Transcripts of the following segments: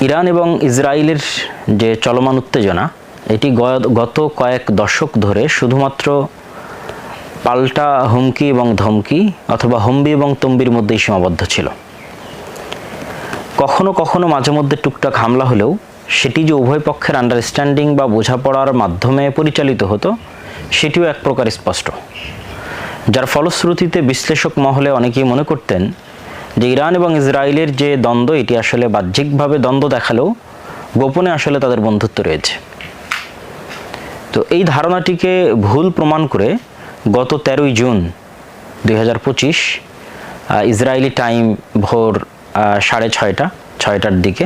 Iran এবং ইসরায়েলের যে চলমান উত্তেজনা এটি গত কয়েক দশক ধরে শুধুমাত্র পাল্টা হুমকি এবং ধমকি অথবা হম্বি এবং তম্বির মধ্যেই সীমাবদ্ধ ছিল। কখনো কখনো মাঝে মধ্যে টুকটাক হামলা হলেও সেটি যে উভয় পক্ষের আন্ডারস্ট্যান্ডিং বা বোঝাপড়ার মাধ্যমে পরিচালিত হতো সেটিও এক প্রকার স্পষ্ট, যার ফলশ্রুতিতে বিশ্লেষক মহলে অনেকেই মনে করতেন যে ইরান এবং ইসরায়েলের যে দ্বন্দ্ব এটি আসলে বাহ্যিকভাবে দ্বন্দ্ব দেখালেও গোপনে আসলে তাদের বন্ধুত্ব রয়েছে। তো এই ধারণাটিকে ভুল প্রমাণ করে গত 13ই জুন 2025 ইসরায়েলি টাইম ভোর 6:30টার দিকে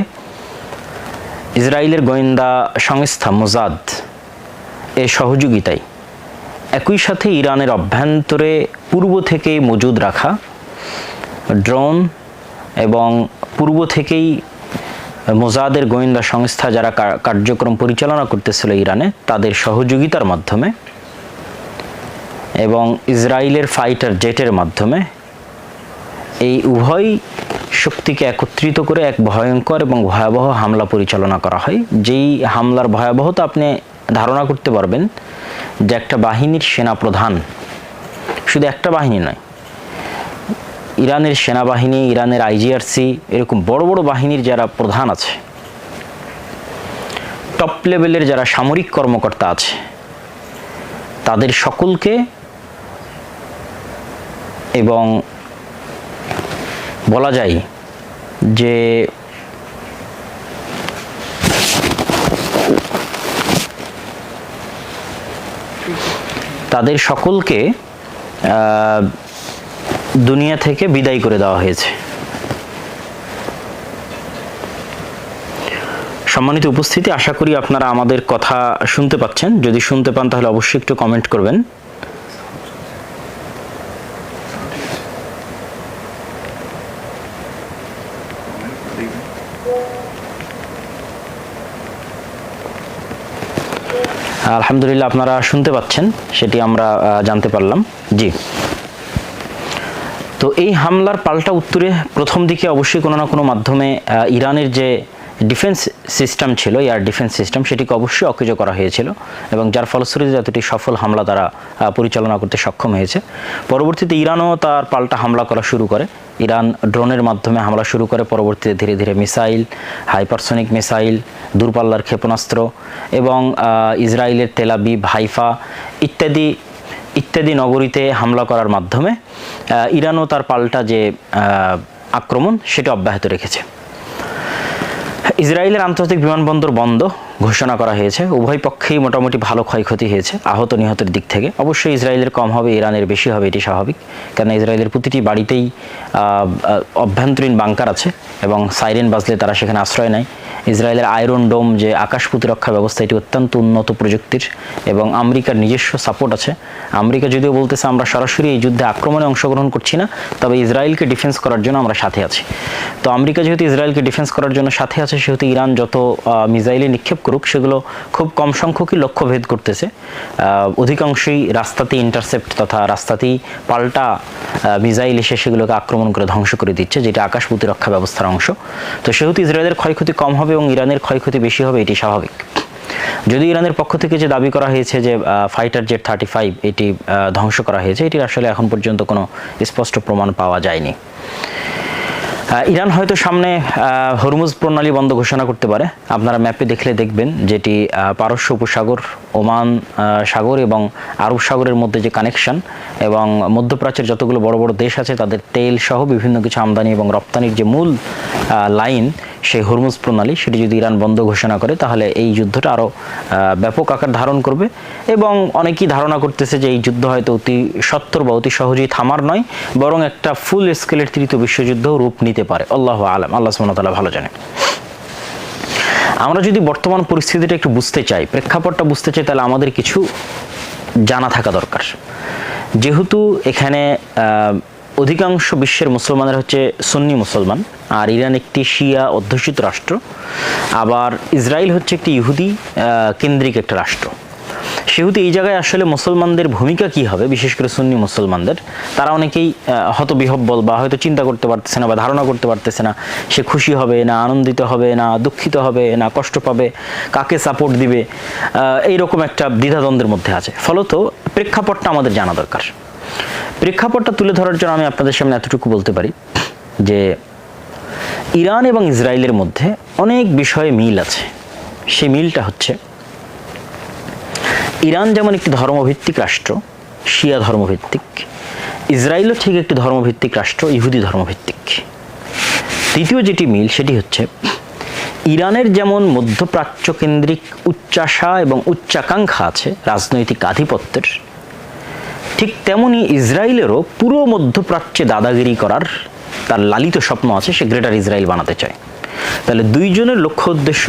ইসরায়েলের গোয়েন্দা সংস্থা মোসাদ এর সহযোগিতায় একই সাথে ইরানের অভ্যন্তরে পূর্ব থেকেই মজুদ রাখা ড্রোন এবং পূর্ব থেকেই মোসাদের গোয়েন্দা সংস্থা যারা কার্যক্রম পরিচালনা করতেছিল ইরানে তাদের সহযোগিতার মাধ্যমে এবং ইসরায়েলের ফাইটার জেটের মাধ্যমে এই উভয় শক্তিকে একত্রিত করে এক ভয়ঙ্কর এবং ভয়াবহ হামলা পরিচালনা করা হয়। যেই হামলার ভয়াবহতা আপনি ধারণা করতে পারবেন যে একটা বাহিনীর সেনাপ্রধান, শুধু একটা বাহিনী নয়, ইরানের সেনাবাহিনী, ইরানের আইজিআরসি, এরকম বড় বড় বাহিনীর যারা প্রধান আছে, টপ লেভেলের যারা সামরিক কর্মকর্তা আছে, তাদের সকলকে এবং বলা যায় যে তাদের সকলকে দুনিয়া থেকে বিদায় করে দেওয়া হয়েছে। সম্মানিত উপস্থিতি, আশা করি আপনারা আমাদের কথা শুনতে পাচ্ছেন। যদি শুনতে পান তাহলে অবশ্যই একটু কমেন্ট করবেন। আলহামদুলিল্লাহ, আপনারা শুনতে পাচ্ছেন, সেটি আমরা জানতে পারলাম। জি, তো এই হামলার পাল্টা উত্তরে প্রথম দিকে অবশ্যই কোনো না কোনো মাধ্যমে ইরানের যে ডিফেন্স সিস্টেম ছিল, এয়ার ডিফেন্স সিস্টেম, সেটিকে অবশ্যই অকেজ করা হয়েছিল এবং যার ফলশ্রুতিতে এতটি সফল হামলা তারা পরিচালনা করতে সক্ষম হয়েছে। পরবর্তীতে ইরানও তার পাল্টা হামলা করা শুরু করে। ইরান ড্রোনের মাধ্যমে হামলা শুরু করে, পরবর্তীতে ধীরে ধীরে মিসাইল, হাইপারসনিক মিসাইল, দূরপাল্লার ক্ষেপণাস্ত্র এবং ইসরায়েলের তেল আবিব, হাইফা ইত্যাদি নগরীতে হামলা করার মাধ্যমে ইরানও তার পাল্টা যে আক্রমণ সেটা অব্যাহত রেখেছে। ইসরায়েলের আন্তর্জাতিক বিমানবন্দর বন্ধ ঘোষণা করা হয়েছে। উভয় পক্ষেই মোটামুটি ভালো ক্ষয়ক্ষতি হয়েছে আহত নিহতের দিক থেকে। অবশ্যই ইসরায়েলের কম হবে, ইরানের বেশি হবে, এটি স্বাভাবিক, কারণ ইসরায়েলের প্রতিটি বাড়িতেই অভ্যন্তরীণ বাংকার আছে এবং সাইরেন বাজলে তারা সেখানে আশ্রয় নেয়। ইসরায়েলের আয়রন ডোম যে আকাশ প্রতিরক্ষা ব্যবস্থা, এটি অত্যন্ত উন্নত প্রযুক্তির এবং আমেরিকার নিজস্ব সাপোর্ট আছে। আমেরিকা যদিও বলতেছে আমরা সরাসরি এই যুদ্ধে আক্রমণে অংশগ্রহণ করছি না, তবে ইসরায়েলকে ডিফেন্স করার জন্য আমরা সাথে আছি। তো আমেরিকা যেহেতু ইসরায়েলকে ডিফেন্স করার জন্য সাথে আছে, সেহেতু ইরান যত মিসাইলে নিক্ষেপ করুক সেগুলো খুব কম সংখ্যকই লক্ষ্যভেদ করতেছে। অধিকাংশই রাস্তাতেই ইন্টারসেপ্ট তথা রাস্তাতেই পাল্টা মিসাইল এসে সেগুলোকে আক্রমণ করে ধ্বংস করে দিচ্ছে, যেটা আকাশ প্রতিরক্ষা ব্যবস্থার অংশ। তো সেহেতু ইসরায়েলের ক্ষয়ক্ষতি কম হবে এবং ইরানের ক্ষয়ক্ষতি বেশি হবে, এটি স্বাভাবিক। যদি ইরানের পক্ষ থেকে যে দাবি করা হয়েছে যে ফাইটার জেট 35 এটি ধ্বংস করা হয়েছে, এটির আসলে এখন পর্যন্ত কোনো স্পষ্ট প্রমাণ পাওয়া যায়নি। ইরান হয়তো সামনে হরমুজ প্রণালী বন্ধ ঘোষণা করতে পারে। আপনারা ম্যাপে দেখলে দেখবেন যেটি পারস্য উপসাগর, ওমান সাগর এবং আরব সাগরের মধ্যে যে কানেকশন এবং মধ্যপ্রাচ্যের যতগুলো বড় বড় দেশ আছে তাদের তেল সহ বিভিন্ন কিছু আমদানি এবং রপ্তানির যে মূল লাইন, সেই হরমুজ প্রণালী, সেটি যদি ইরান বন্ধ ঘোষণা করে তাহলে এই যুদ্ধটা আরও ব্যাপক আকার ধারণ করবে এবং অনেকেই ধারণা করতেছে যে এই যুদ্ধ হয়তো অতি সত্বর বা অতি সহজেই থামার নয়, বরং একটা ফুল স্কেলের তৃতীয় বিশ্বযুদ্ধ রূপ নিতে পারে। আল্লাহু আলাম, আল্লাহ সুবহানাহু ওয়া তাআলা ভালো জানে। আমরা যদি বর্তমান পরিস্থিতিটা একটু বুঝতে চাই, প্রেক্ষাপটটা বুঝতে চাই, তাহলে আমাদের কিছু জানা থাকা দরকার। যেহেতু এখানে অধিকাংশ বিশ্বের মুসলমানের হচ্ছে সুন্নি মুসলমান, আর ইরান একটি শিয়া অধ্যুষিত রাষ্ট্র, আবার ইসরায়েল হচ্ছে একটি ইহুদি কেন্দ্রিক একটা রাষ্ট্র। সেহেতু এই জায়গায় আসলে মুসলমানদের ভূমিকা কি হবে, বিশেষ করে সুন্নি মুসলমানদের, তারা অনেকেই হতবিহ্বল বা হয়তো চিন্তা করতে পারতেছে না বা ধারণা করতে পারতেছে না সে খুশি হবে না আনন্দিত হবে না দুঃখিত হবে না কষ্ট পাবে, কাকে সাপোর্ট দিবে, এইরকম একটা দ্বিধাদ্বন্দ্বের মধ্যে আছে। ফলত প্রেক্ষাপটটা আমাদের জানা দরকার। প্রেক্ষাপটটা তুলে ধরার জন্য আমি আপনাদের সামনে এতটুকু বলতে পারি যে ইরান এবং ইসরায়েলের মধ্যে অনেক বিষয়ে মিল আছে। সেই মিলটা হচ্ছে, ইরান যেমন একটি ধর্মভিত্তিক রাষ্ট্র, শিয়া ধর্মভিত্তিক, ইসরায়েলও ঠিক একটি ধর্মভিত্তিক রাষ্ট্র, ইহুদি ধর্মভিত্তিক। দ্বিতীয় যেটি মিল সেটি হচ্ছে, ইরানের যেমন মধ্যপ্রাচ্য কেন্দ্রিক উচ্চাশা এবং উচ্চাকাঙ্ক্ষা আছে রাজনৈতিক আধিপত্যের, ঠিক তেমনি ইসরায়েলেরও পুরো মধ্যপ্রাচ্যে দাদাগিরি করার তার লালিত স্বপ্ন আছে, সে গ্রেটার ইসরায়েল বানাতে চায়। তাহলে দুইজনের লক্ষ্য উদ্দেশ্য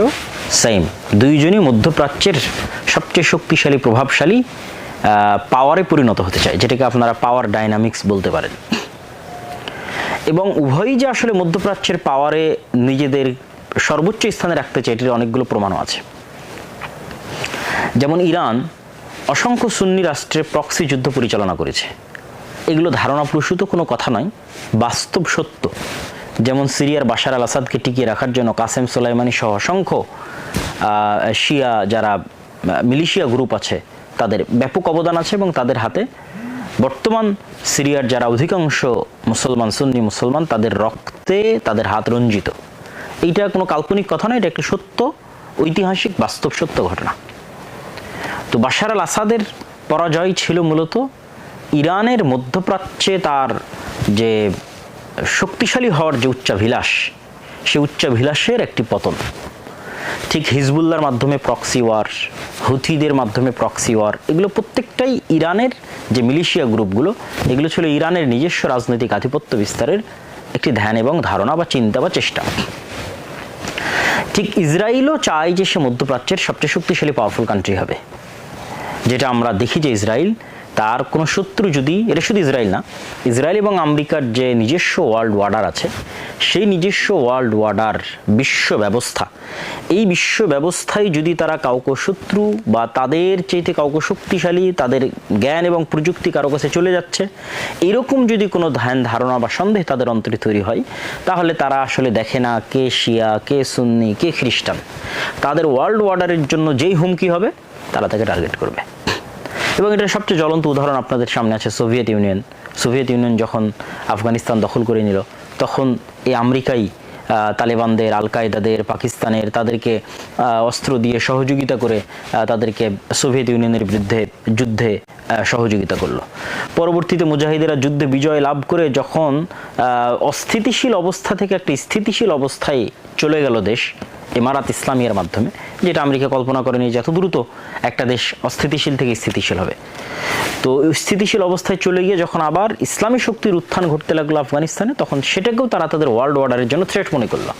সেম, দুইজনই মধ্যপ্রাচ্যের সবচেয়ে শক্তিশালী প্রভাবশালী পাওয়ারে পরিণত হতে চায়, যেটাকে আপনারা পাওয়ার ডাইনামিক্স বলতে পারেন। এবং উভয়ই যে আসলে মধ্যপ্রাচ্যের পাওয়ারে নিজেদের সর্বোচ্চ স্থানে রাখতে চায় এটির অনেকগুলো প্রমাণও আছে। যেমন ইরান অসংখ্য সুন্নি রাষ্ট্রে প্রক্সি যুদ্ধ পরিচালনা করেছে, এগুলো ধারণাপ্রসূত কোনো কথা নয়, বাস্তব সত্য। যেমন সিরিয়ার বাশার আল আসাদকে টিকিয়ে রাখার জন্য কাসেম সোলাইমানি সহ অসংখ্য শিয়া যারা মিলিশিয়া গ্রুপ আছে তাদের ব্যাপক অবদান আছে, এবং তাদের হাতে বর্তমান সিরিয়ার যারা অধিকাংশ মুসলমান সুন্নি মুসলমান তাদের রক্তে তাদের হাত রঞ্জিত। এইটা কোনো কাল্পনিক কথা নয়, এটা একটা সত্য ঐতিহাসিক বাস্তব সত্য ঘটনা। তো বাশার আল আসাদের পরাজয় ছিল মূলত ইরানের মধ্যপ্রাচ্যে তার যে শক্তিশালী হওয়ার যে উচ্চাভিলাষ, সে উচ্চাভিলাষের একটি পতন। ঠিক হিজবুল্লাহর মাধ্যমে প্রক্সি ওয়ার, হুথিদের মাধ্যমে প্রক্সি ওয়ার, এগুলো প্রত্যেকটাই ইরানের যে মিলিশিয়া গ্রুপগুলো, এগুলো ছিল ইরানের নিজস্ব রাজনৈতিক আধিপত্য বিস্তারের একটি ধ্যান এবং ধারণা বা চিন্তা বা চেষ্টা। ঠিক ইসরায়েলও চায় যে সে মধ্যপ্রাচ্যের সবচেয়ে শক্তিশালী পাওয়ারফুল কান্ট্রি হবে, যেটা আমরা দেখি যে ইসরায়েল তার কোনো শত্রু যদি, এটা শুধু ইসরায়েল না, ইসরায়েল এবং আমেরিকার যে নিজস্ব ওয়ার্ল্ড অর্ডার আছে, সেই নিজস্ব ওয়ার্ল্ড অর্ডার বিশ্ব ব্যবস্থা, এই বিশ্ব ব্যবস্থায় যদি তারা কাউকে শত্রু বা তাদের চাইতে কাউকে শক্তিশালী, তাদের জ্ঞান এবং প্রযুক্তি কারো কাছে চলে যাচ্ছে, এরকম যদি কোনো ধ্যান ধারণা বা সন্দেহ তাদের অন্তরে তৈরি হয়, তাহলে তারা আসলে দেখে না কে শিয়া, কে সুন্নি, কে খ্রিস্টান। তাদের ওয়ার্ল্ড অর্ডারের জন্য যেই হুমকি হবে তারা তাকে টার্গেট করবে। এবং এটার সবচেয়ে জ্বলন্ত উদাহরণ আপনাদের সামনে আছে সোভিয়েত ইউনিয়ন। সোভিয়েত ইউনিয়ন যখন আফগানিস্তান দখল করে নিল, তখন এই আমেরিকাই তালেবানদের, আল কায়দাদের, পাকিস্তানের তাদেরকে অস্ত্র দিয়ে সহযোগিতা করে তাদেরকে সোভিয়েত ইউনিয়নের বিরুদ্ধে যুদ্ধে সহযোগিতা করলো। পরবর্তীতে মুজাহিদেরা যুদ্ধে বিজয় লাভ করে যখন অস্থিতিশীল অবস্থা থেকে একটা স্থিতিশীল অবস্থায় চলে গেল দেশ ইমারাত ইসলামিয়ার মাধ্যমে, যেটা আমেরিকা কল্পনা করেনি যে এত দ্রুত একটা দেশ অস্থিতিশীল থেকে স্থিতিশীল হবে। তো স্থিতিশীল অবস্থায় চলে গিয়ে যখন আবার ইসলামী শক্তির উত্থান ঘটতে লাগলো আফগানিস্তানে, তখন সেটাকেও তারা তাদের ওয়ার্ল্ড অর্ডারের জন্য থ্রেট মনে করলো,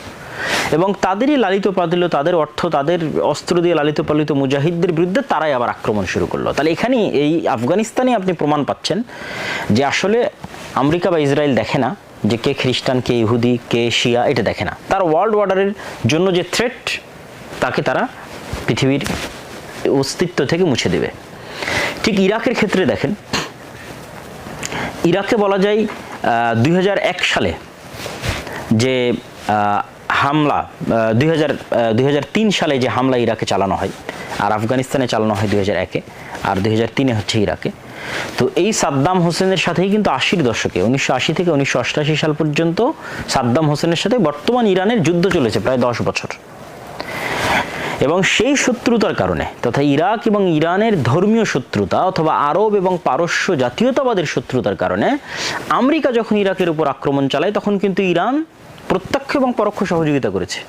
এবং তাদেরই লালিত পালিত, তাদের অর্থ, তাদের অস্ত্র দিয়ে লালিত পালিত মুজাহিদদের বিরুদ্ধে তারাই আবার আক্রমণ শুরু করলো। তাহলে এখানেই এই আফগানিস্তানে আপনি প্রমাণ পাচ্ছেন যে আসলে আমেরিকা বা ইসরায়েল দেখে না যে কে খ্রিস্টান, কে ইহুদি, কে শিয়া, এটা দেখে না। তার ওয়ার্ল্ড অর্ডারের জন্য যে থ্রেট, তাকে তারা পৃথিবীর অস্তিত্ব থেকে মুছে দেবে। ঠিক ইরাকের ক্ষেত্রে দেখেন, ইরাকে বলা যায় 2001 সালে যে হামলা, 2003 সালে যে হামলা ইরাকে চালানো হয়, আর আফগানিস্তানে চালানো হয় 2001-এ, আর 2003-এ হচ্ছে ইরাকে। তো এই সাদ্দাম হোসেনের সাথেই কিন্তু 80-র দশকে, 1980 থেকে 1988 সাল পর্যন্ত সাদ্দাম হোসেনের সাথে বর্তমান ইরানের যুদ্ধ চলেছে প্রায় 10 বছর। এবং সেই শত্রুতার কারণে, তথা ইরাক এবং ইরানের ধর্মীয় শত্রুতা অথবা আরব এবং পারস্য জাতীয়তাবাদের শত্রুতার কারণে আমেরিকা যখন ইরাকের উপর আক্রমণ চালায়, তখন কিন্তু ইরান প্রত্যক্ষ এবং পরোক্ষ সহযোগিতা করেছে,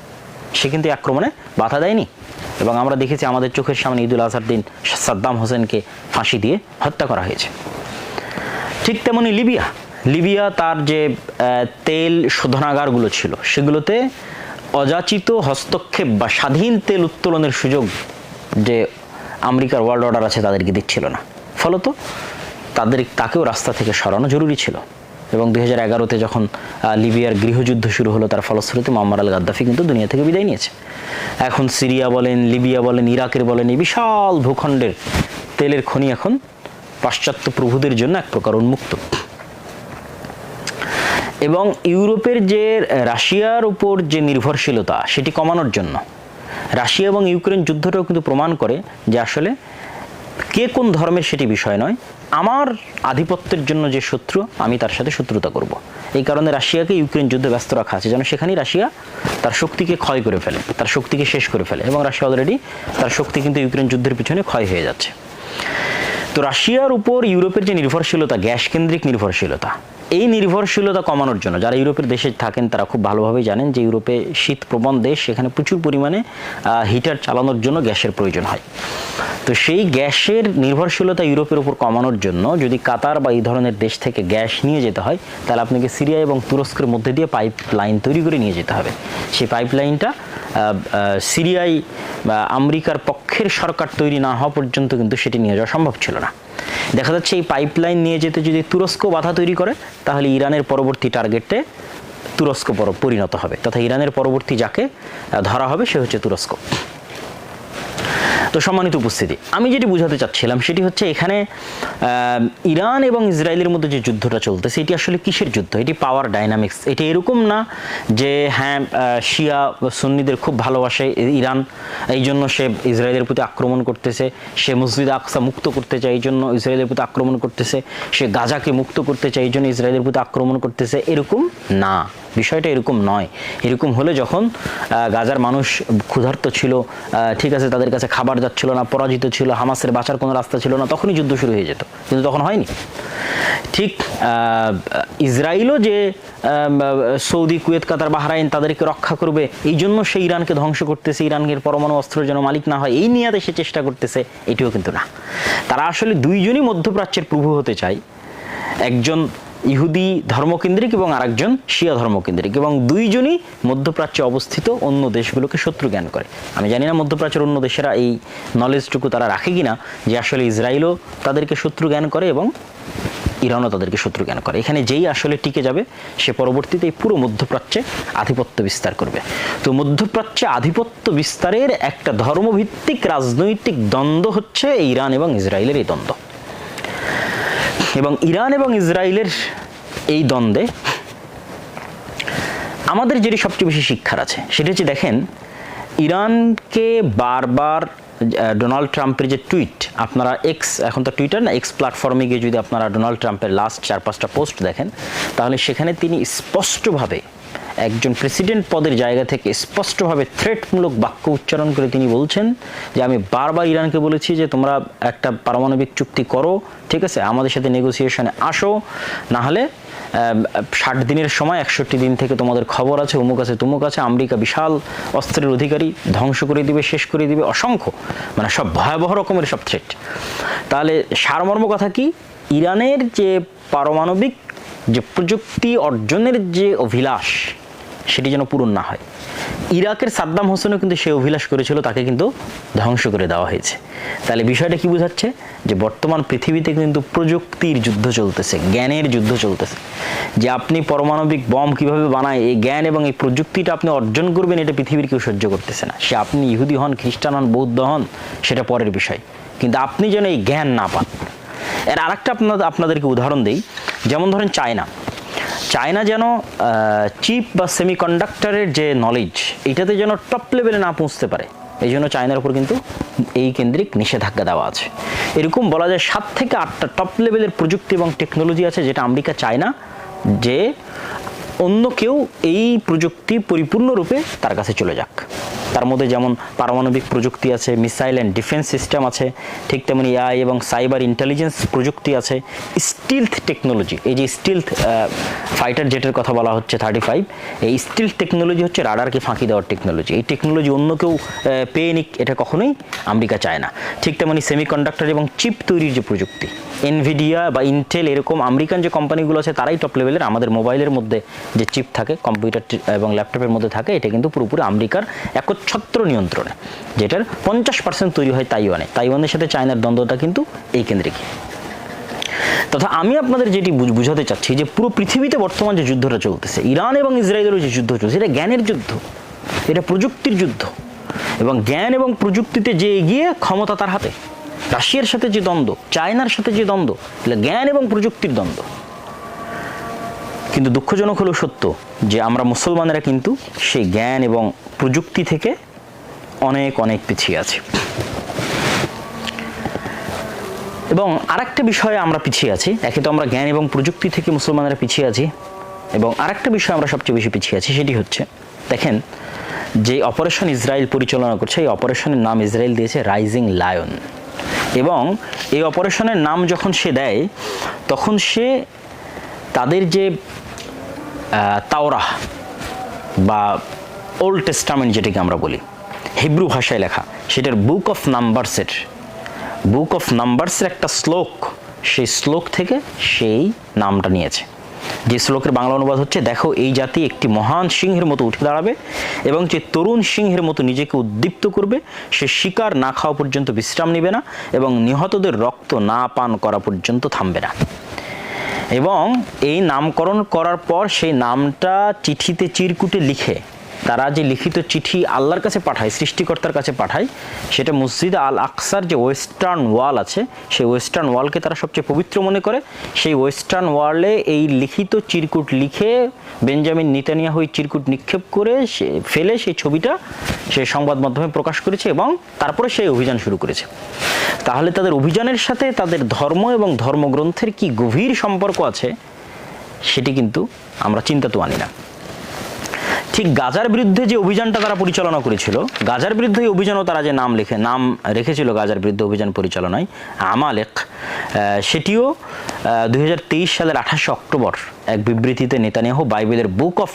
সে কিন্তু আক্রমণে বাধা দেয়নি। এবং আমরা দেখেছি আমাদের চোখের সামনে ঈদুল আজহার দিন সাদ্দাম হোসেনকে ফাঁসি দিয়ে হত্যা করা হয়েছে। ঠিক তেমনি লিবিয়া তার যে তেল শোধনাগারগুলো ছিল, সেগুলোতে অযাচিত হস্তক্ষেপ বা স্বাধীন তেল উত্তোলনের সুযোগ যে আমেরিকার ওয়ার্ল্ড অর্ডার আছে তাদেরকে দিচ্ছিল না, ফলত তাকেও রাস্তা থেকে সরানো জরুরি ছিল। এবং 2011-তে যখন লিবিয়ার গৃহযুদ্ধ শুরু হলো, তার ফলশ্রুতিতে মুআম্মার আল গাদ্দাফি কিন্তু দুনিয়া থেকে বিদায় নিয়েছে। এখন সিরিয়া বলেন, লিবিয়া বলেন, ইরাকের বলেন, এই বিশাল ভূখণ্ডের তেলের খনি এখন পাশ্চাত্য প্রভুদের জন্য এক প্রকার উন্মুক্ত। এবং ইউরোপের যে রাশিয়ার উপর যে নির্ভরশীলতা সেটি কমানোর জন্য রাশিয়া এবং ইউক্রেন যুদ্ধটাও কিন্তু প্রমাণ করে যে আসলে কে কোন ধর্মের সেটি বিষয় নয়, আমার আধিপত্যের জন্য যে শত্রু আমি তার সাথে শত্রুতা করব। এই কারণে রাশিয়াকে ইউক্রেন যুদ্ধে ব্যস্ত রাখা আছে, যেন সেখানেই রাশিয়া তার শক্তিকে ক্ষয় করে ফেলে, তার শক্তিকে শেষ করে ফেলে। এবং রাশিয়া অলরেডি তার শক্তি কিন্তু ইউক্রেন যুদ্ধের পিছনে ক্ষয় হয়ে যাচ্ছে। তো রাশিয়ার উপর ইউরোপের যে নির্ভরশীলতা, গ্যাস কেন্দ্রিক নির্ভরশীলতা, এই নির্ভরশীলতা কমানোর জন্য যারা ইউরোপের দেশে থাকেন তারা খুব ভালোভাবেই জানেন যে ইউরোপে শীতপ্রবণ দেশ, সেখানে প্রচুর পরিমাণে হিটার চালানোর জন্য গ্যাসের প্রয়োজন হয়। তো সেই গ্যাসের নির্ভরশীলতা ইউরোপের উপর কমানোর জন্য যদি কাতার বা এই ধরনের দেশ থেকে গ্যাস নিয়ে যেতে হয়, তাহলে আপনাকে সিরিয়া এবং তুরস্কের মধ্যে দিয়ে পাইপ লাইন তৈরি করে নিয়ে যেতে হবে। সেই পাইপ লাইনটা সিরিয়ায় বা আমেরিকার পক্ষের সরকার তৈরি না হওয়া পর্যন্ত কিন্তু সেটি নিয়ে যাওয়া সম্ভব ছিল না। দেখা যাচ্ছে এই পাইপলাইন নিয়ে যেতে যদি তুরস্ক বাধা তৈরি করে, তাহলে ইরানের পরবর্তী টার্গেটে তুরস্ক পরিণত হবে, তথা ইরানের পরবর্তী যাকে ধরা হবে সে হচ্ছে তুরস্ক। তো সম্মানিত উপস্থিতি, আমি যেটি বোঝাতে চাচ্ছিলাম সেটি হচ্ছে এখানে ইরান এবং ইসরায়েলের মধ্যে যে যুদ্ধটা চলতেছে এটি আসলে কিসের যুদ্ধ? এটি পাওয়ার ডাইনামিক্স। এটি এরকম না যে হ্যাঁ শিয়া সুন্নিদের খুব ভালোবাসে ইরান, এই জন্য সে ইসরায়েলের প্রতি আক্রমণ করতেছে, সে মসজিদ আকসা মুক্ত করতে চায় এই জন্য ইসরায়েলের প্রতি আক্রমণ করতেছে, সে গাজাকে মুক্ত করতে চায় এই জন্য ইসরায়েলের প্রতি আক্রমণ করতেছে, এরকম না। বিষয়টা এরকম নয়। এরকম হলে যখন গাজার মানুষ ক্ষুধার্ত ছিল, ঠিক আছে, তাদের কাছে খাবার যাচ্ছিল না, পরাজিত ছিল, হামাসের বাঁচার কোনো রাস্তা ছিল না, তখনই যুদ্ধ শুরু হয়ে যেত, কিন্তু তখন হয়নি। ঠিক ইসরায়েলও যে সৌদি, কুয়েত, কাতার, বাহরাইন তাদেরকে রক্ষা করবে এই জন্য সে ইরানকে ধ্বংস করতেছে, ইরানের পরমাণু অস্ত্রের যেন মালিক না হয় এই নিয়াতে সে চেষ্টা করতেছে, এটিও কিন্তু না। তারা আসলে দুইজনই মধ্যপ্রাচ্যের প্রভু হতে চায়, একজন ইহুদি ধর্মকেন্দ্রিক এবং আরেকজন শিয়া ধর্মকেন্দ্রিক, এবং দুইজনই মধ্যপ্রাচ্যে অবস্থিত অন্য দেশগুলোকে শত্রু জ্ঞান করে। আমি জানি না মধ্যপ্রাচ্যের অন্য দেশেরা এই নলেজটুকু তারা রাখে কিনা যে আসলে ইসরায়েলও তাদেরকে শত্রু জ্ঞান করে এবং ইরানও তাদেরকে শত্রু জ্ঞান করে। এখানে যেই আসলে টিকে যাবে সে পরবর্তীতে এই পুরো মধ্যপ্রাচ্যে আধিপত্য বিস্তার করবে। তো মধ্যপ্রাচ্যে আধিপত্য বিস্তারের একটা ধর্মভিত্তিক রাজনৈতিক দ্বন্দ্ব হচ্ছে ইরান এবং ইসরায়েলের এই দ্বন্দ্ব। এবং ইরান এবং ইসরায়েলের এই দ্বন্দ্বে আমাদের যেটি সবচেয়ে বেশি শিক্ষার আছে সেটা হচ্ছে, দেখেন ইরানকে বারবার ডোনাল্ড ট্রাম্পের যে টুইট, আপনারা এক্স, এখন তো টুইটার না, এক্স প্ল্যাটফর্মে গিয়ে যদি আপনারা ডোনাল্ড ট্রাম্পের লাস্ট 4-5টা পোস্ট দেখেন, তাহলে সেখানে তিনি স্পষ্টভাবে একজন প্রেসিডেন্ট পদের জায়গা থেকে স্পষ্টভাবে থ্রেটমূলক বাক্য উচ্চারণ করে তিনি বলছেন যে আমি বারবার ইরানকে বলেছি যে তোমরা একটা পারমাণবিক চুক্তি করো, ঠিক আছে, আমাদের সাথে নেগোসিয়েশনে আসো, না হলে 60 দিনের সময় 61 দিন থেকে তোমাদের খবর আছে, অমুক আছে তুমুক আছে, আমেরিকা বিশাল অস্ত্রের অধিকারী, ধ্বংস করে দিবে, শেষ করে দিবে, অসংখ্য, মানে সব ভয়াবহ রকমের সব থ্রেট। তাহলে সারমর্ম কথা কি, ইরানের যে পারমাণবিক যে প্রযুক্তি অর্জনের যে অভিলাষ সেটি যেন পূরণ না হয়। ইরাকের সাদ্দাম হোসেনও কিন্তু সে অভিলাষ করেছিল, তাকে কিন্তু ধ্বংস করে দেওয়া হয়েছে। তাহলে বিষয়টা কি বোঝাচ্ছে যে বর্তমান পৃথিবীতে কিন্তু প্রযুক্তির যুদ্ধ চলতেছে, জ্ঞানের যুদ্ধ চলতেছে, যে আপনি পারমাণবিক বম কিভাবে বানায় এই জ্ঞান এবং এই প্রযুক্তিটা আপনি অর্জন করবেন, এটা পৃথিবীর কেউ সহ্য করতেছে না। সে আপনি ইহুদি হন, খ্রিস্টান হন, বৌদ্ধ হন, সেটা পরের বিষয়, কিন্তু আপনি যেন এই জ্ঞান না পান। এর আরেকটা আপনাদেরকে উদাহরণ দেই, যেমন ধরেন চায়না যেন চিপ বা সেমিকন্ডাক্টরের যে নলেজ এটাতে যেন টপ লেভেলে না পৌঁছতে পারে, এই জন্য চায়নার উপর কিন্তু এই কেন্দ্রিক নিষেধাজ্ঞা দেওয়া আছে। এরকম বলা যায় 7 থেকে 8টা টপ লেভেলের প্রযুক্তি এবং টেকনোলজি আছে যেটা আমেরিকা চায় না যে অন্য কেউ এই প্রযুক্তি পরিপূর্ণরূপে তার কাছে চলে যাক। তার মধ্যে যেমন পারমাণবিক প্রযুক্তি আছে, মিসাইল অ্যান্ড ডিফেন্স সিস্টেম আছে, ঠিক তেমনি এআই এবং সাইবার ইন্টেলিজেন্স প্রযুক্তি আছে, স্টিলথ টেকনোলজি, এই যে স্টিলথ ফাইটার জেটের কথা বলা হচ্ছে 35, এই স্টিলথ টেকনোলজি হচ্ছে রাডারকে ফাঁকি দেওয়ার টেকনোলজি। এই টেকনোলজি অন্য কেউ পেয়ে নিক, এটা কখনোই আমেরিকা চায় না। ঠিক তেমনি সেমিকন্ডাক্টর এবং চিপ তৈরির যে প্রযুক্তি, এনভিডিয়া বা ইন্টেল এরকম আমেরিকান যে কোম্পানিগুলো আছে তারাই টপ লেভেলের। আমাদের মোবাইলের মধ্যে যে চিপ থাকে, কম্পিউটার এবং ল্যাপটপের মধ্যে থাকে, এটা কিন্তু পুরোপুরি আমেরিকার একচ্ছত্র নিয়ন্ত্রণে, যেটার 50% তৈরি হয় তাইওয়ানের সাথে চায়নার দ্বন্দ্বটা কিন্তু এই কেন্দ্রিক। তথা আমি আপনাদের যেটি বুঝাতে চাচ্ছি যে পুরো পৃথিবীতে বর্তমান যে যুদ্ধটা চলতেছে, ইরান এবং ইসরায়েলের যে যুদ্ধ চলছে, এটা জ্ঞানের যুদ্ধ, এটা প্রযুক্তির যুদ্ধ, এবং জ্ঞান এবং প্রযুক্তিতে যে এগিয়ে ক্ষমতা তার হাতে। রাশিয়ার সাথে যে দ্বন্দ্ব, চায়নার সাথে যে দ্বন্দ্ব, এগুলো জ্ঞান এবং প্রযুক্তির দ্বন্দ্ব। কিন্তু দুঃখজনক হলো সত্য যে আমরা মুসলমানেরা কিন্তু সেই জ্ঞান এবং প্রযুক্তি থেকে অনেক অনেক পিছিয়ে আছি। এবং আরেকটা বিষয়ে আমরা পিছিয়ে আছি, একে তো আমরা জ্ঞান এবং প্রযুক্তি থেকে মুসলমানেরা পিছিয়ে আছি, এবং আরেকটা বিষয় আমরা সবচেয়ে বেশি পিছিয়ে আছি, সেটি হচ্ছে দেখেন যে অপারেশন ইসরায়েল পরিচালনা করছে, এই অপারেশনের নাম ইসরায়েল দিয়েছে রাইজিং লায়ন। এবং এই অপারেশনের নাম যখন সে দেয় তখন সে তাদের যে তাওরাহ বা ওল্ড টেস্টামেন্ট যেটাকে আমরা বলি, হিব্রু ভাষায় লেখা, সেটার বুক অফ নাম্বারসের একটা শ্লোক, সেই শ্লোক থেকে সেই নামটা নিয়েছে। যে শ্লোকের বাংলা অনুবাদ হচ্ছে, দেখো এই জাতি একটি মহান সিংহের মতো উঠে দাঁড়াবে এবং যে তরুণ সিংহের মতো নিজেকে উদ্দীপ্ত করবে, সে শিকার না খাওয়া পর্যন্ত বিশ্রাম নেবে না এবং নিহতদের রক্ত না পান করা পর্যন্ত থামবে না। এবং এই নামকরণ করার পর সেই নামটা চিঠিতে চিরকুটে লিখে তারা যে লিখিত চিঠি আল্লাহর কাছে পাঠায়, সৃষ্টিকর্তার কাছে পাঠায়, সেটা মসজিদ আল আকসার যে ওয়েস্টার্ন ওয়াল আছে, সেই ওয়েস্টার্ন ওয়ালকে তারা সবচেয়ে পবিত্র মনে করে। সেই ওয়েস্টার্ন ওয়ালে এই লিখিত চিরকুট লিখে বেঞ্জামিন নেতানিয়াহু চিরকুট নিক্ষেপ করে ফেলে সেই ছবিটা সে সংবাদ মাধ্যমে প্রকাশ করেছে এবং তারপরে সেই অভিযান শুরু করেছে। তাহলে তাদের অভিযানের সাথে তাদের ধর্ম এবং ধর্মগ্রন্থের কি গভীর সম্পর্ক আছে সেটি কিন্তু আমরা চিন্তা তো আনি না। ঠিক গাজার বিরুদ্ধে যে অভিযানটা তারা পরিচালনা করেছিল, গাজার বিরুদ্ধে এই অভিযানও তারা যে নাম রেখেছিল গাজার বিরুদ্ধে অভিযান পরিচালনায় আমালেক, সেটিও 2023 সালের 28 অক্টোবর এক বিবৃতিতে নেতানিয়াহু বাইবেলের বুক অফ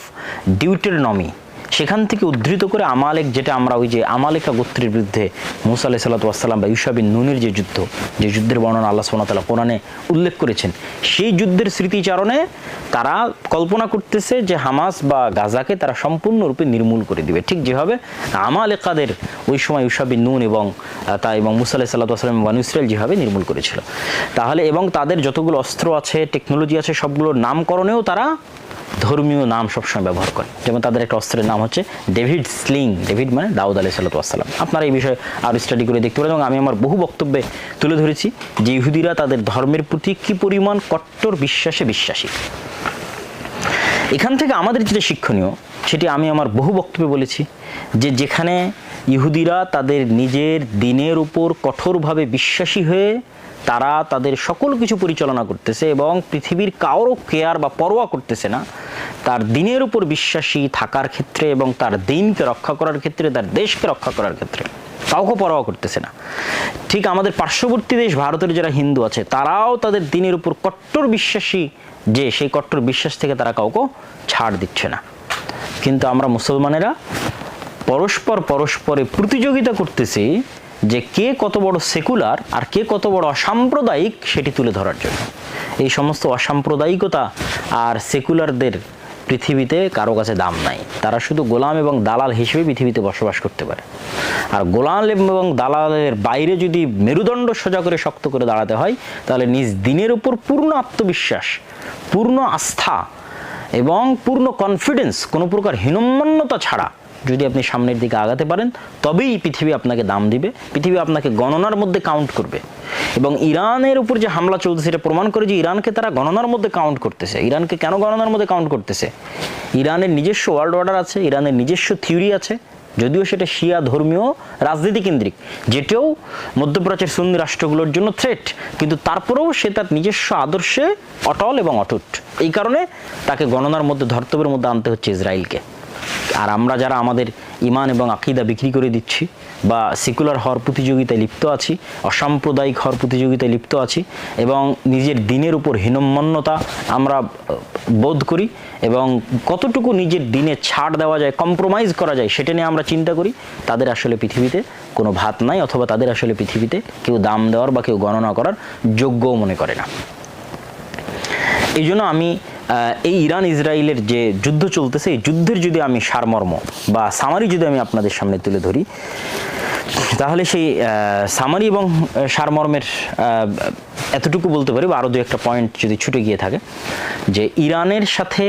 ডিউটেরনমি সেখান থেকে উদ্ধৃত করে আমালেক, যেটা আমরা ওই যে আমালেকা গোত্রের বিরুদ্ধে মুসা আলাইহিস সালাতু ওয়াস সালাম বা ইউশা বিন নুনের যে যুদ্ধের বর্ণনা আল্লাহ সুবহানাহু ওয়া তাআলা কোরআনে উল্লেখ করেছেন, সেই যুদ্ধের স্মৃতিচারণে তারা কল্পনা করতেছে যে হামাস বা গাজাকে তারা সম্পূর্ণরূপে নির্মূল করে দিবে, ঠিক যেভাবে আমালেকাদের ওই সময় ইউশা বিন নুন এবং মুসা আলাইহিস সালাতু ওয়াস সালাম বনু ইসরাইল যেভাবে নির্মূল করেছিল। তাহলে এবং তাদের যতগুলো অস্ত্র আছে, টেকনোলজি আছে, সবগুলোর নামকরণেও তারা ধর্মীয় নাম সবসময় ব্যবহার করে। যেমন তাদের একটা অস্ত্রের নাম হচ্ছে ডেভিড স্লিং, ডেভিড মানে দাউদ আলাইহিস সালাতু ওয়াস সালাম। আপনারা এই বিষয়ে আরও স্টাডি করে দেখতে পারেন এবং আমি আমার বহু বক্তব্যে তুলে ধরেছি যে ইহুদিরা তাদের ধর্মের প্রতি কী পরিমাণ কট্টর বিশ্বাসী। এখান থেকে আমাদের যেটা শিক্ষণীয় সেটি আমি আমার বহু বক্তব্যে বলেছি যে যেখানে ইহুদিরা তাদের নিজের দিনের উপর কঠোরভাবে বিশ্বাসী হয়ে তারা তাদের সকল কিছু পরিচালনা করতেছে এবং পৃথিবীর কারো কেয়ার বা পরোয়া করতেছে না, তার দিনের উপর বিশ্বাসী থাকার ক্ষেত্রে এবং তার দিনকে রক্ষা করার ক্ষেত্রে, তার দেশকে রক্ষা করার ক্ষেত্রে কাউকে পরোয়া করতেছে না। ঠিক আমাদের পার্শ্ববর্তী দেশ ভারতের যারা হিন্দু আছে তারাও তাদের দিনের উপর কট্টর বিশ্বাসী, যে সেই কট্টর বিশ্বাস থেকে তারা কাউকে ছাড় দিচ্ছে না। কিন্তু আমরা মুসলমানেরা পরস্পরে প্রতিযোগিতা করতেছি যে কে কত বড় সেকুলার আর কে কত বড় অসাম্প্রদায়িক সেটি তুলে ধরার জন্য। এই সমস্ত অসাম্প্রদায়িকতা আর সেকুলারদের পৃথিবীতে কারো কাছে দাম নাই, তারা শুধু গোলাম এবং দালাল হিসেবে পৃথিবীতে বসবাস করতে পারে। আর গোলাম এবং দালালের বাইরে যদি মেরুদণ্ড সোজা করে শক্ত করে দাঁড়াতে হয় তাহলে নিজ দিনের উপর পূর্ণ আত্মবিশ্বাস, পূর্ণ আস্থা এবং পূর্ণ কনফিডেন্স, কোনো প্রকার হীনম্মন্যতা ছাড়া যদি আপনি সামনের দিকে আগাতে পারেন তবেই পৃথিবী আপনাকে দাম দিবে, পৃথিবী আপনাকে গণনার মধ্যে কাউন্ট করবে। এবং ইরানের উপর যে হামলা চলছে সেটা প্রমাণ করে যে ইরানকে তারা গণনার মধ্যে কাউন্ট করতেছে। ইরানকে কেন গণনার মধ্যে কাউন্ট করতেছে? ইরানের নিজস্ব ওয়ার্ল্ড অর্ডার আছে, ইরানের নিজস্ব থিওরি আছে, যদিও সেটা শিয়া ধর্মীয় রাজনীতি কেন্দ্রিক, যেটাও মধ্যপ্রাচ্যের সুন্নি রাষ্ট্রগুলোর জন্য থ্রেট, কিন্তু তারপরেও সে তার নিজস্ব আদর্শে অটল এবং অটুট। এই কারণে তাকে গণনার মধ্যে, ধর্তব্যের মধ্যে আনতে হচ্ছে ইসরায়েলকে। আর আমরা যারা আমাদের ইমান এবং আকীদা বিক্রি করে দিচ্ছি বা সেকুলার হওয়ার প্রতিযোগিতায় লিপ্ত আছি, অসাম্প্রদায়িক হওয়ার প্রতিযোগিতায় লিপ্ত আছি এবং নিজের দিনের উপর হীনম্মন্যতা আমরা বোধ করি এবং কতটুকু নিজের দিনে ছাড় দেওয়া যায়, কম্প্রোমাইজ করা যায় সেটা নিয়ে আমরা চিন্তা করি, তাদের আসলে পৃথিবীতে কোনো ভাত নাই, অথবা তাদের আসলে পৃথিবীতে কেউ দাম দেওয়ার বা কেউ গণনা করার যোগ্যও মনে করে না। এই জন্য আমি এই ইরান ইসরায়েলের যে যুদ্ধ চলতেছে, এই যুদ্ধের যদি আমি সারমর্ম বা সামারি যদি আমি আপনাদের সামনে তুলে ধরি, তাহলে সেই সামারি এবং সারমর্মের এতটুকু বলতে পারি, বা আরও দু একটা পয়েন্ট যদি ছুটে গিয়ে থাকে, যে ইরানের সাথে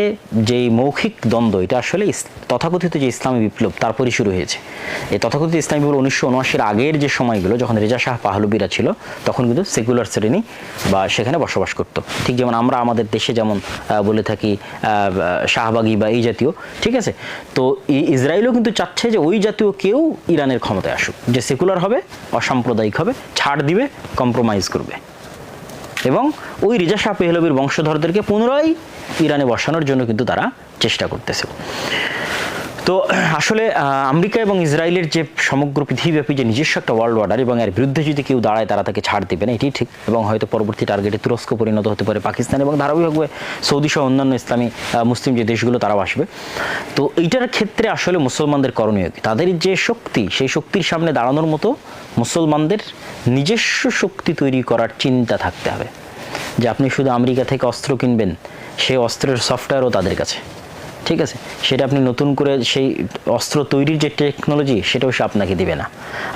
যেই মৌখিক দ্বন্দ্ব, এটা আসলে তথাকথিত যে ইসলামী বিপ্লব তারপরই শুরু হয়েছে। এই তথাকথিত ইসলামী বিপ্লব 1979-এর আগের যে সময়গুলো, যখন রেজা শাহ পাহলবিরা ছিল, তখন কিন্তু সেকুলার শ্রেণী বা সেখানে বসবাস করতো। ঠিক যেমন আমরা আমাদের দেশে যেমন বলে থাকি শাহবাগী বা এই জাতীয়, ঠিক আছে। তো ইসরায়েলও কিন্তু চাচ্ছে যে ওই জাতীয় কেউ ইরানের ক্ষমতায় আসুক, যে সেকুলার হবে, অসাম্প্রদায়িক হবে, ছাড় দিবে, কম্প্রোমাইজ করবে, এবং ওই রেজা শাহ পাহলবির বংশধরদেরকে পুনরায় ইরানে বসানোর জন্য কিন্তু তারা চেষ্টা করতেছে। তো আসলে আমেরিকা এবং ইসরায়েলের যে সমগ্র পৃথিবীব্যাপী যে নিজস্ব একটা ওয়ার্ল্ড অর্ডার, এবং এর বিরুদ্ধে যদি কেউ দাঁড়ায় তারা তাকে ছাড় দেবে না, এটি ঠিক। এবং হয়তো পরবর্তী টার্গেটে তুরস্ক পরিণত হতে পারে, পাকিস্তান, এবং ধারাবাহিকভাবে সৌদি সহ অন্যান্য ইসলামী মুসলিম যে দেশগুলো তারাও আসবে। তো এইটার ক্ষেত্রে আসলে মুসলমানদের করণীয় কি? তাদের যে শক্তি, সেই শক্তির সামনে দাঁড়ানোর মতো মুসলমানদের নিজস্ব শক্তি তৈরি করার চিন্তা থাকতে হবে। যে আপনি শুধু আমেরিকা থেকে অস্ত্র কিনবেন, সেই অস্ত্রের সফটওয়্যারও তাদের কাছে, ঠিক আছে। সেটা আপনি নতুন করে সেই অস্ত্র তৈরির যে টেকনোলজি, সেটাও সে আপনাকে দিবে না।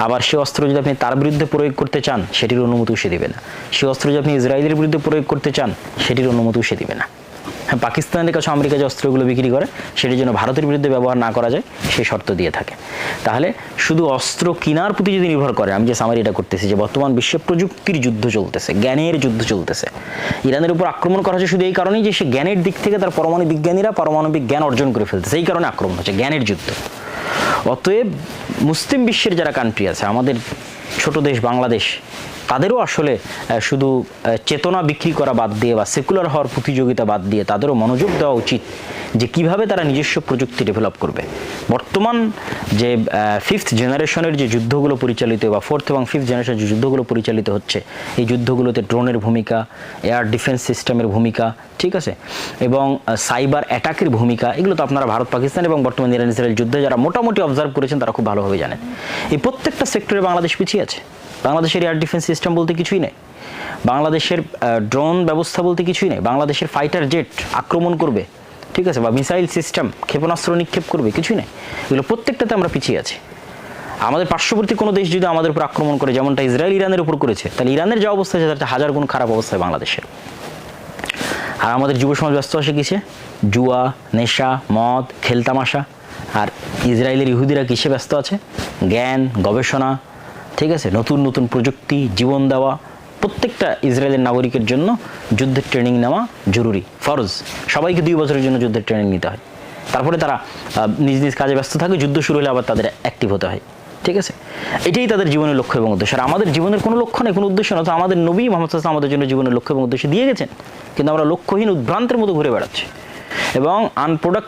আবার সে অস্ত্র যদি আপনি তার বিরুদ্ধে প্রয়োগ করতে চান, সেটির অনুমতিও সে দিবে না। সে অস্ত্র যদি আপনি ইসরায়েলের বিরুদ্ধে প্রয়োগ করতে চান, সেটির অনুমতিও সে দিবে না। হ্যাঁ, পাকিস্তানের কাছে আমেরিকা যে অস্ত্রগুলো বিক্রি করে, সেটির জন্য ভারতের বিরুদ্ধে ব্যবহার না করা যায়, সেই শর্ত দিয়ে থাকে। তাহলে শুধু অস্ত্র কেনার প্রতি যদি নির্ভর করে, আমি যে সামারিটা করতেছি, যে বর্তমান বিশ্বে প্রযুক্তির যুদ্ধ চলতেছে, জ্ঞানের যুদ্ধ চলতেছে। ইরানের উপর আক্রমণ করা হচ্ছে শুধু এই কারণেই যে সে জ্ঞানের দিক থেকে তার পরমাণু বিজ্ঞানীরা পারমাণবিক জ্ঞান অর্জন করে ফেলতেছে, এই কারণে আক্রমণ হচ্ছে, জ্ঞানের যুদ্ধ। অতএব মুসলিম বিশ্বের যারা কান্ট্রি আছে, আমাদের ছোট দেশ বাংলাদেশ, তাদেরও আসলে শুধু চেতনা বিক্রি করা বাদ দিয়ে বা সেকুলার হওয়ার প্রতিযোগিতা বাদ দিয়ে তাদেরও মনোযোগ দেওয়া উচিত যে কিভাবে তারা নিজস্ব প্রযুক্তি ডেভেলপ করবে। বর্তমান যে ফিফথ জেনারেশনের যে যুদ্ধগুলো পরিচালিত, বা ফোর্থ এবং ফিফথ জেনারেশনের যে যুদ্ধগুলো পরিচালিত হচ্ছে, এই যুদ্ধগুলোতে ড্রোনের ভূমিকা, এয়ার ডিফেন্স সিস্টেমের ভূমিকা, ঠিক আছে, এবং সাইবার অ্যাটাকের ভূমিকা, এগুলো তো আপনারা ভারত পাকিস্তান এবং বর্তমান ইরান ইসরায়েল যুদ্ধে যারা মোটামুটি অবজার্ভ করেছেন তারা খুব ভালোভাবে জানেন। এই প্রত্যেকটা সেক্টরে বাংলাদেশ পিছিয়ে আছে। বাংলাদেশের এয়ার ডিফেন্স সিস্টেম বলতে কিছুই নেই, বাংলাদেশের ড্রোন ব্যবস্থা বলতে কিছুই নেই, বাংলাদেশের ফাইটার জেট আক্রমণ করবে, ঠিক আছে, বা মিসাইল সিস্টেম, ক্ষেপণাস্ত্র নিক্ষেপ করবে, কিছুই নেই। এগুলো প্রত্যেকটাতে আমরা পিছিয়ে আছি। আমাদের পার্শ্ববর্তী কোনো দেশ যদি আমাদের উপর আক্রমণ করে, যেমনটা ইসরায়েল ইরানের উপর করেছে, তাহলে ইরানের যে অবস্থা আছে তার হাজার গুণ খারাপ অবস্থায় বাংলাদেশের। আর আমাদের যুব সমাজ ব্যস্ত আছে কিসে? জুয়া, নেশা, মদ, খেলতামাশা। আর ইসরায়েলের ইহুদিরা কিসে ব্যস্ত আছে? জ্ঞান, গবেষণা, ঠিক আছে, নতুন নতুন প্রযুক্তি, জীবন দেওয়া। প্রত্যেকটা ইসরায়েলের নাগরিকের জন্য যুদ্ধের ট্রেনিং নেওয়া জরুরি, ফরজ। সবাইকে 2 বছরের জন্য যুদ্ধের ট্রেনিং নিতে হয়, তারপরে তারা নিজ নিজ কাজে ব্যস্ত থাকে, যুদ্ধ শুরু হলে আবার তাদের অ্যাক্টিভ হতে হয়, ঠিক আছে। এটাই তাদের জীবনের লক্ষ্য এবং উদ্দেশ্য। আর আমাদের জীবনের কোনো লক্ষ্য নেই, কোনো উদ্দেশ্য না। তো আমাদের নবী মুহাম্মদ সাল্লাল্লাহু আলাইহি ওয়াসাল্লাম আমাদের জন্য জীবনের লক্ষ্য এবং উদ্দেশ্য দিয়ে গেছেন, কিন্তু আমরা লক্ষ্যহীন উদ্ভ্রান্তের মতো ঘুরে বেড়াচ্ছি, এবং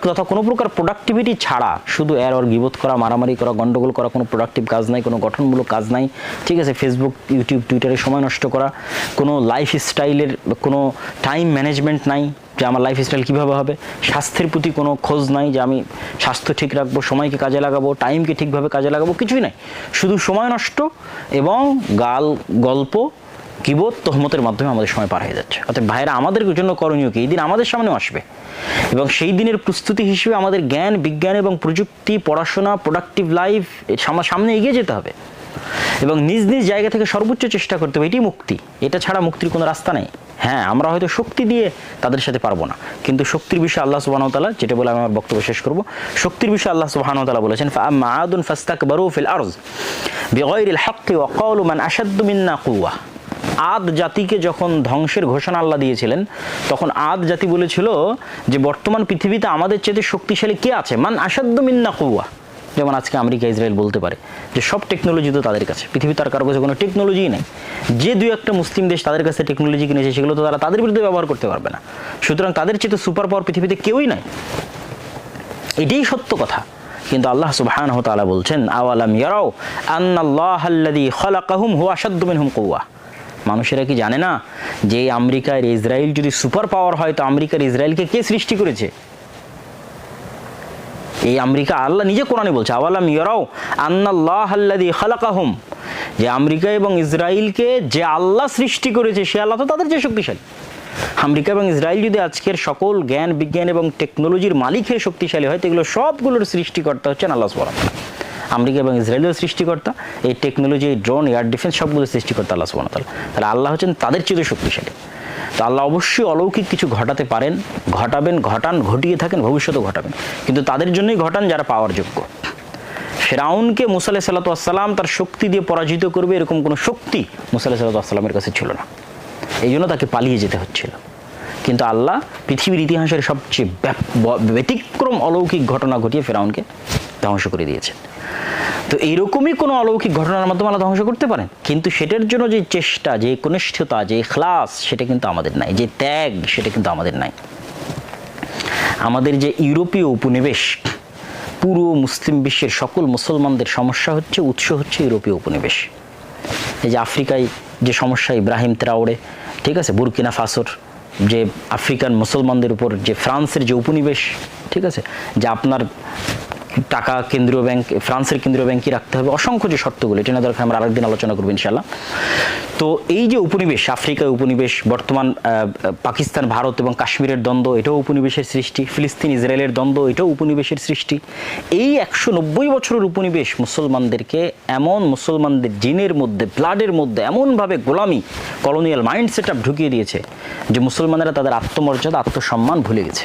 তথা কোনো প্রকার প্রোডাক্টিভিটি ছাড়া শুধু এর ওর গিবত করা, মারামারি করা, গন্ডগোল করা, কোনো প্রোডাক্টিভ কাজ নাই, কোনো গঠনমূলক কাজ নাই, ঠিক আছে। ফেসবুক, ইউটিউব, টুইটারে সময় নষ্ট করা, কোনো লাইফ স্টাইলের কোনো টাইম ম্যানেজমেন্ট নাই, যে আমার লাইফ স্টাইল কীভাবে হবে, স্বাস্থ্যের প্রতি কোনো খোঁজ নাই, যে আমি স্বাস্থ্য ঠিক রাখবো, সময়কে কাজে লাগাবো, টাইমকে ঠিকভাবে কাজে লাগাবো, কিছুই নাই। শুধু সময় নষ্ট এবং গল্প, কিবত, তহমতের মাধ্যমে আমাদের সময় পার হয়ে যাচ্ছে। অর্থাৎ ভাইরা, আমাদের জন্য করণীয় কি? এই দিন আমাদের সামনেও আসবে, এবং সেই দিনের প্রস্তুতি হিসেবে আমাদের জ্ঞান, বিজ্ঞান এবং প্রযুক্তি, পড়াশোনা, প্রোডাক্টিভ লাইফ সামনে এগিয়ে যেতে হবে, এবং নিজ নিজ জায়গা থেকে সর্বোচ্চ চেষ্টা করতে হবে। এটাই মুক্তি, এটা ছাড়া মুক্তির কোনো রাস্তা নেই। হ্যাঁ, আমরা হয়তো শক্তি দিয়ে তাদের সাথে পারবো না, কিন্তু শক্তির বিষয়ে আল্লাহ সুবহানাহু ওয়া তাআলা, যেটা বলে আমি আমার বক্তব্য শেষ করব, শক্তির বিষয়ে আল্লাহ সুবহানাহু ওয়া তাআলা বলেছেন, ফাআম্মা আদুন ফাস্তাকবারু ফিল আরজ বিগাইরিল হাক্কি ওয়া ক্বালু মান আশাদ্দু মিন্না কুওয়া। আদ জাতিকে যখন ধ্বংসের ঘোষণা আল্লাহ দিয়েছিলেন, তখন আদ জাতি বলেছিল যে বর্তমান পৃথিবীতে আমাদের চেয়ে শক্তিশালী কে আছে? মান আশাদ্দু মিন্না কুওয়া। যেমন আজকে আমেরিকা, ইসরায়েল বলতে পারে যে সব টেকনোলজি তো তাদের কাছে, পৃথিবীর তার কারো কাছে কোনো টেকনোলজিই নেই। যে 2-1টা মুসলিম দেশ তাদের কাছে টেকনোলজি কিনেছে, সেগুলো তো তারা তাদের বিরুদ্ধে ব্যবহার করতে পারবে না। সুতরাং তাদের চেয়ে সুপার পাওয়ার পৃথিবীতে কেউই নাই, এটাই সত্য কথা। কিন্তু আল্লাহ সুবহানাহু ওয়া তাআলা বলছেন, আওয়ালাম ইয়ারাউ আন্নাল্লাহাল্লাযী খালাকাহুম হুয়া আশাদ্দু মিনহুম কুওয়া। মানুষেরা কি জানে না যে আমেরিকার ইসরায়েল যদি সুপার পাওয়ার হয়, তো আমেরিকার ইসরায়েলকে কে সৃষ্টি করেছে? এই আমেরিকা, আল্লাহ নিজে কোরআনে বলছে, আওয়ালাম ইয়ারাউ আন্নাল্লাহাল্লাযী খালাকাহুম, যে আমেরিকা এবং ইসরায়েলকে যে আল্লাহ সৃষ্টি করেছে, সে আল্লাহ তো তাদের যে শক্তিশালী। আমেরিকা এবং ইসরায়েল যদি আজকের সকল জ্ঞান, বিজ্ঞান এবং টেকনোলজির মালিক হয়ে শক্তিশালী হয়, তো এগুলো সবগুলোর সৃষ্টিকর্তা হচ্ছেন আল্লাহ সুবহানাহু ওয়া তাআলা। আমেরিকা এবং ইসরায়েলের সৃষ্টিকর্তা, এই টেকনোলজি, এই ড্রোন, এয়ার ডিফেন্স সবগুলো সৃষ্টিকর্তা আল্লাহ সুবহানাহু ওয়া তাআলা। তাহলে আল্লাহ হচ্ছেন তাদের চেয়ে শক্তিশালী। তো আল্লাহ অবশ্যই অলৌকিক কিছু ঘটাতে পারেন, ঘটাবেন, ঘটান, ঘটিয়ে থাকেন, ভবিষ্যতেও ঘটাবেন, কিন্তু তাদের জন্যই ঘটান যারা পাওয়ার যোগ্য। ফেরাউনকে মুসা আলাইহিস সালাতু ওয়াস সালাম তার শক্তি দিয়ে পরাজিত করবে এরকম কোনো শক্তি মুসা আলাইহিস সালাতু ওয়াস সালামের কাছে ছিল না, এই জন্য তাকে পালিয়ে যেতে হচ্ছিল। কিন্তু আল্লাহ পৃথিবীর ইতিহাসের সবচেয়ে ব্যতিক্রম অলৌকিক ঘটনা ঘটিয়ে ফেরাউনকে ধ্বংস করে দিয়েছেন। তো এইরকমই কোনো অলৌকিক ঘটনার মাধ্যমে আল্লাহ ধ্বংস করতে পারেন, কিন্তু সেটার জন্য যে চেষ্টা, যে কনিষ্ঠতা, যে ইখলাস, সেটা কিন্তু আমাদের নাই, যে ত্যাগ, সেটা কিন্তু আমাদের নাই। আমাদের যে ইউরোপীয় উপনিবেশ, পুরো মুসলিম বিশ্বের সকল মুসলমানদের সমস্যা হচ্ছে, উৎস হচ্ছে ইউরোপীয় উপনিবেশ। এই যে আফ্রিকায় যে সমস্যা, ইব্রাহিম ট্রাওরে, ঠিক আছে, বুরকিনা ফাসোর যে আফ্রিকান মুসলমানদের উপর যে ফ্রান্সের যে উপনিবেশ, ঠিক আছে, যে আপনার টাকা কেন্দ্রীয় ব্যাংক, ফ্রান্সের কেন্দ্রীয় ব্যাংকই রাখতে হবে, অসংখ্য যে শর্তগুলো, এটা না দরকার, আমরা আরেকদিন আলোচনা করবো ইনশাল্লাহ। তো এই যে উপনিবেশ, আফ্রিকায় উপনিবেশ, বর্তমান পাকিস্তান, ভারত এবং কাশ্মীরের দ্বন্দ্ব, এটাও উপনিবেশের সৃষ্টি, ফিলিস্তিন ইসরায়েলের দ্বন্দ্ব, এটাও উপনিবেশের সৃষ্টি। এই 190 বছরের উপনিবেশ মুসলমানদেরকে এমন, মুসলমানদের জিনের মধ্যে, ব্লাডের মধ্যে এমনভাবে গোলামি, কলোনিয়াল মাইন্ড সেট আপ ঢুকিয়ে দিয়েছে যে মুসলমানেরা তাদের আত্মমর্যাদা, আত্মসম্মান ভুলে গেছে।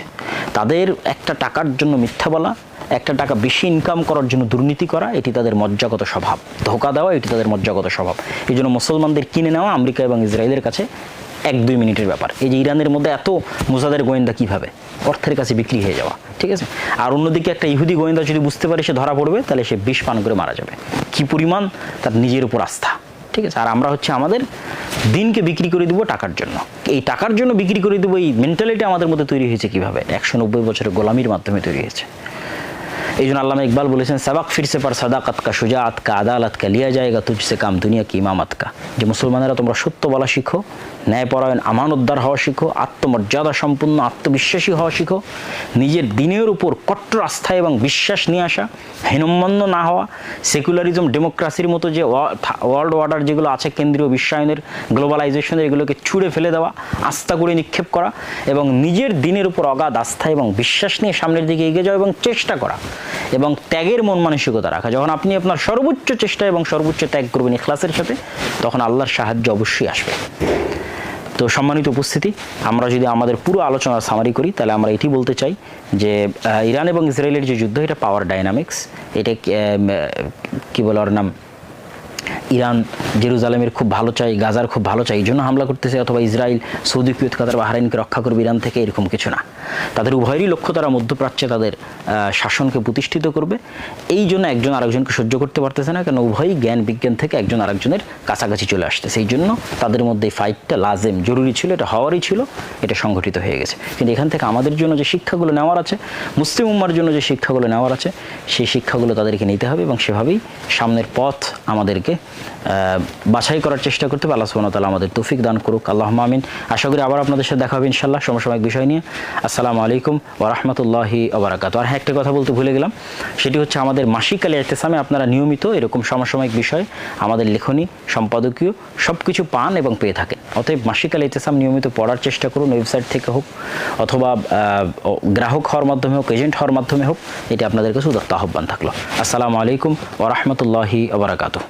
তাদের একটা টাকার জন্য মিথ্যা বলা, একটা টাকা বেশি ইনকাম করার জন্য দুর্নীতি করা, এটি তাদের মজ্জাগত স্বভাব। ধোঁকা দেওয়া, এটি তাদের মজ্জাগত স্বভাব। এই জন্য মুসলমানদের কিনে নেওয়া আমেরিকা এবং ইসরায়েলের কাছে 1-2 মিনিটের ব্যাপার। এই যে ইরানের মধ্যে এত মুজাদের গোয়েন্দা কিভাবে অর্থের কাছে বিক্রি হয়ে যাওয়া, ঠিক আছে। আর অন্যদিকে একটা ইহুদি গোয়েন্দা যদি বুঝতে পারে সে ধরা পড়বে, তাহলে সে বিষ পান করে মারা যাবে। কি পরিমাণ তার নিজের উপর আস্থা, ঠিক আছে। আর আমরা হচ্ছে আমাদের দিনকে বিক্রি করে দিব টাকার জন্য। এই টাকার জন্য বিক্রি করে দেবো, এই মেন্টালিটি আমাদের মধ্যে তৈরি হয়েছে কিভাবে? 190 বছরের গোলামির মাধ্যমে তৈরি হয়েছে। এই জন্য আল্লামা ইকবাল বলেছেন, সাবাক ফিরসে পার সাদাকাত কা, সুজাআত কা, আদালত কা, লিয়া জায়েগা তুঝসে কাম দুনিয়া কি ইমামত কা। যে মুসলমানেরা তোমরা সত্য বলা শিখো, ন্যায়পরায়ণ, আমানতদার হওয়া শিখো, আত্মমর্যাদা সম্পন্ন, আত্মবিশ্বাসী হওয়া শিখো, নিজের দিনের উপর কট্টর আস্থা এবং বিশ্বাস নিয়ে আসা, হীনম্মন্য না হওয়া, সেকুলারিজম, ডেমোক্রাসির মতো যে ওয়ার্ল্ড অর্ডার যেগুলো আছে, কেন্দ্রীয় বিশ্বায়নের, গ্লোবালাইজেশনের, এগুলোকে ছুঁড়ে ফেলে দেওয়া, আস্থা করে নিক্ষেপ করা এবং নিজের দিনের উপর অগাধ আস্থা এবং বিশ্বাস নিয়ে সামনের দিকে এগিয়ে যাওয়া এবং চেষ্টা করা এবং ত্যাগের মন মানসিকতা রাখা। যখন আপনি আপনার সর্বোচ্চ চেষ্টা এবং সর্বোচ্চ ত্যাগ করবেন ইখলাসের সাথে, তখন আল্লাহর সাহায্য অবশ্যই আসবে। তো সম্মানিত উপস্থিতি, আমরা যদি আমাদের পুরো আলোচনার সামারি করি, তাহলে আমরা এটি বলতে চাই যে ইরান এবং ইসরায়েলের যে যুদ্ধ, এটা পাওয়ার ডাইনামিক্স। এটা কি বলে ওর নাম, ইরান জেরুজালেমের খুব ভালো চাই, গাজার খুব ভালো চাই, এই জন্য হামলা করতেছে, অথবা ইসরায়েল সৌদি, কুয়েত, কাতার, বাহরাইনকে রক্ষা করবে ইরান থেকে, এরকম কিছু না। তাদের উভয়েরই লক্ষ্য তারা মধ্যপ্রাচ্যে তাদের শাসনকে প্রতিষ্ঠিত করবে। এই জন্য একজন আরেকজনকে সহ্য করতে পারতেছে না, কেন উভয়ই জ্ঞান বিজ্ঞান থেকে একজন আরেকজনের কাছাকাছি চলে আসছে। সেই জন্য তাদের মধ্যে এই ফাইটটা লাজেম, জরুরি ছিল, এটা হওয়ারই ছিল, এটা সংঘটিত হয়ে গেছে। কিন্তু এখান থেকে আমাদের জন্য যে শিক্ষাগুলো নেওয়ার আছে, মুসলিম উম্মার জন্য যে শিক্ষাগুলো নেওয়ার আছে, সেই শিক্ষাগুলো তাদেরকে নিতে হবে এবং সেভাবেই সামনের পথ আমাদেরকে বাছাই করার চেষ্টা করতে হবে। আল্লাহ সুবহানাহু ওয়া তাআলা আমাদের তৌফিক দান করুক, আল্লাহুম্মা আমিন। আশা করি আবার আপনাদের সাথে দেখা হবে ইনশাআল্লাহ সমসাময়িক বিষয় নিয়ে। আসসালামু আলাইকুম ওয়া রাহমাতুল্লাহি ওয়া বারাকাতুহু। আর হ্যাঁ, একটা কথা বলতে ভুলে গেলাম, সেটি হচ্ছে আমাদের মাসিক আল ইতিসামে আপনারা নিয়মিত এরকম সমসাময়িক বিষয়, আমাদের লেখনী, সম্পাদকীয় সব কিছু পান এবং পেয়ে থাকেন। অতএব মাসিক আল ইতিসাম নিয়মিত পড়ার চেষ্টা করুন, ওয়েবসাইট থেকে হোক অথবা গ্রাহক হওয়ার মাধ্যমে হোক, এজেন্ট হওয়ার মাধ্যমে হোক। এটি আপনাদের কাছে উদাত্ত আহ্বান থাকলো। আসসালামু আলাইকুম ওয়া রাহমাতুল্লাহি ওয়া বারাকাতুহু।